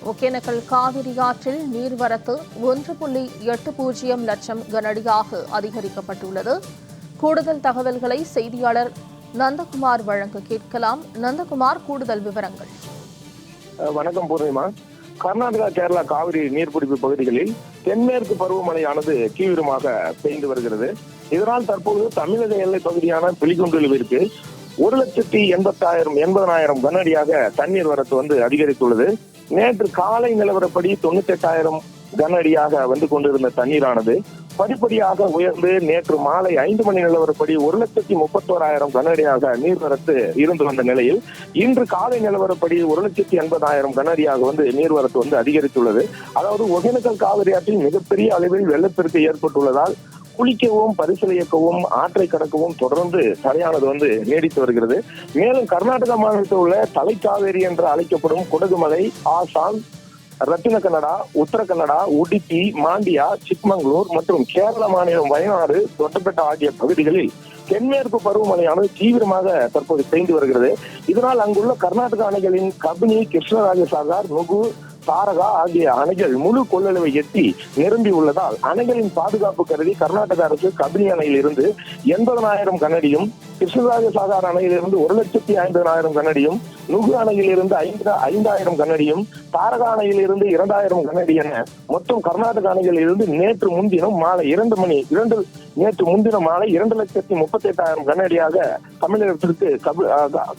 ஒகேனக்கல் காவிரி ஆற்றில் நீர்வரத்து 1.80 லட்சம் கனஅடியாக அதிகரிக்கப்பட்டுள்ளது. கூடுதல் தகவல்களை செய்தியாளர் நந்தகுமார் வழங்க கேட்கலாம். நந்தகுமார், கூடுதல் விவரங்கள். வணக்கம் பூர்ணிமா. கர்நாடகா, கேரளா காவிரி நீர்பிடிப்பு பகுதிகளில் தென்மேற்கு பருவமழையானது தீவிரமாக பெய்து வருகிறது. இதனால் தற்போது தமிழக எல்லை பகுதியான பிலிகுண்டுலுவிற்கு 1,80,000 கன அடியாக தண்ணீர் வரத்து அதிகரித்துள்ளது. நேற்று காலை நிலவரப்படி 98,000 கன அடியாக வந்து கொண்டிருந்த தண்ணீரானது படிப்படியாக உயர்ந்து நேற்று மாலை 5 மணி நிலவரப்படி 1,31,000 கன அடியாக நீர்வரத்து இருந்து வந்த நிலையில் இன்று காலை நிலவரப்படி 1,80,000 கன அடியாக நீர்வரத்து அதிகரித்துள்ளது. அதாவது ஒகேனக்கல் காவிரி ஆற்றில் மிகப்பெரிய அளவில் வெள்ளப்பெருக்கு ஏற்பட்டுள்ளதால் குளிக்கவும், பரிசல் இயக்கவும், ஆற்றை கடக்கவும் தொடர்ந்து தடையானது நீடித்து வருகிறது. மேலும் கர்நாடக மாநிலத்தில் உள்ள தலைக்காவேரி என்று அழைக்கப்படும் குடகுமலை, ஆசாம், ரத்தின கன்னடா, உத்தர கன்னடா, உடுப்பி, மாண்டியா, சிக்மங்களூர் மற்றும் கேரள மாநிலம் வயநாடு, தொட்டபெட்டா ஆகிய பகுதிகளில் தென்மேற்கு பருவமழையானது தீவிரமாக தற்போது பெய்து வருகிறது. இதனால் அங்குள்ள கர்நாடக அணைகளின் கபினி, கிருஷ்ணராஜசாகர், நுகு, தாரகா ஆகிய அணைகள் முழு கொள்ளளவை எட்டி நிரம்பி உள்ளதால் அணைகளின் பாதுகாப்பு கருதி கர்நாடக அரசு கபினி அணையில் இருந்து 80,000 கன அடியும், கிருஷ்ணராஜசாகர் அணையிலிருந்து 1,50,000 கன அடியும், நுகு அணையில் இருந்து 5,000 கன அடியும், தாரகா அணையில் இருந்து 2,000 கன அடி என மொத்தம் கர்நாடக அணைகளில் இருந்து நேற்று முன்தினம் மாலை 2,38,000 கன அடியாக தமிழகத்திற்கு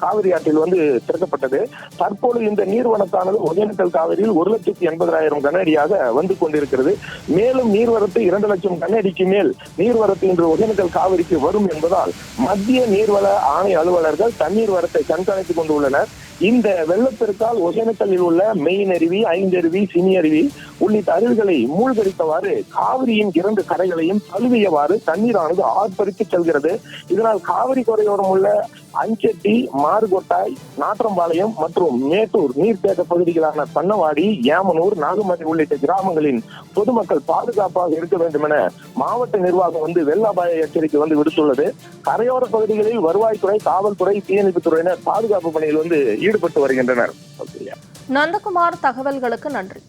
காவிரி ஆற்றில் திறக்கப்பட்டது. தற்போது இந்த நீர்வரத்தானது ஒகேனக்கல் காவிரியில் 1,80,000 கன அடியாக வந்து கொண்டிருக்கிறது. மேலும் நீர்வரத்து 2 லட்சம் கன அடிக்கு மேல் நீர்வரத்து இன்று ஒகேனக்கல் காவிரிக்கு வரும் என்பதால் மத்திய நீர்வள ஆணைய அலுவலர்கள் தண்ணீர் வரத்தை கண்காணித்துக் கொண்டுள்ளனர். இந்த வெள்ளப்பெருக்கால் ஒகேனக்கல்லில் உள்ள மெயின் அருவி, ஐந்தருவி, சினி அருவி உள்ளிட்ட அருவிகளை மூழ்கடித்தவாறு காவிரியின் 2 கரைகளையும் தழுவியவாறு தண்ணீரானது ஆர்ப்பரித்து செல்கிறது. இதனால் காவிரி கரையோரம் உள்ள அஞ்செட்டி, மாறுகொட்டாய், நாற்றம்பாளையம் மற்றும் மேட்டூர் நீர்த்தேக்க பகுதிகளான பண்ணவாடி, ஏமனூர், நாகமலை உள்ளிட்ட கிராமங்களின் பொதுமக்கள் பாதுகாப்பாக இருக்க வேண்டும் என மாவட்ட நிர்வாகம் வெள்ள அபாய எச்சரிக்கை விடுத்துள்ளது. கரையோர பகுதிகளில் வருவாய்த்துறை, காவல்துறை, தீயணைப்பு துறையினர் பாதுகாப்பு பணியில் ஈடுபட்டு வருகின்றனர். நந்தகுமார், தகவல்களுக்கு நன்றி.